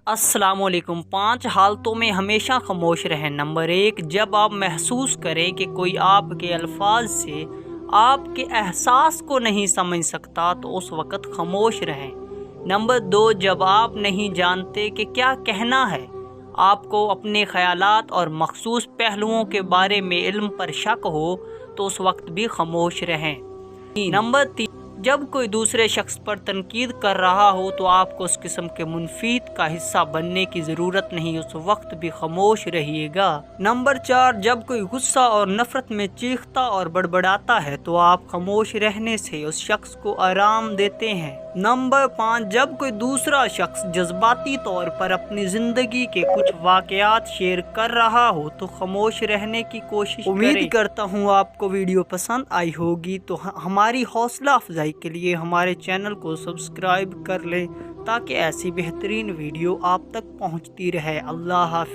السلام علیکم۔ 5 حالتوں میں ہمیشہ خاموش رہیں۔ نمبر 1، جب آپ محسوس کریں کہ کوئی آپ کے الفاظ سے آپ کے احساس کو نہیں سمجھ سکتا تو اس وقت خاموش رہیں۔ نمبر 2، جب آپ نہیں جانتے کہ کیا کہنا ہے، آپ کو اپنے خیالات اور مخصوص پہلوؤں کے بارے میں علم پر شک ہو تو اس وقت بھی خاموش رہیں۔ نمبر 3، جب کوئی دوسرے شخص پر تنقید کر رہا ہو تو آپ کو اس قسم کے منفید کا حصہ بننے کی ضرورت نہیں، اس وقت بھی خاموش رہیے گا۔ نمبر 4، جب کوئی غصہ اور نفرت میں چیختا اور بڑبڑاتا ہے تو آپ خاموش رہنے سے اس شخص کو آرام دیتے ہیں۔ نمبر 5، جب کوئی دوسرا شخص جذباتی طور پر اپنی زندگی کے کچھ واقعات شیئر کر رہا ہو تو خاموش رہنے کی کوشش کریں۔ امید کرتا ہوں آپ کو ویڈیو پسند آئی ہوگی، تو ہماری حوصلہ افزائی کے لیے ہمارے چینل کو سبسکرائب کر لیں تاکہ ایسی بہترین ویڈیو آپ تک پہنچتی رہے۔ اللہ حافظ۔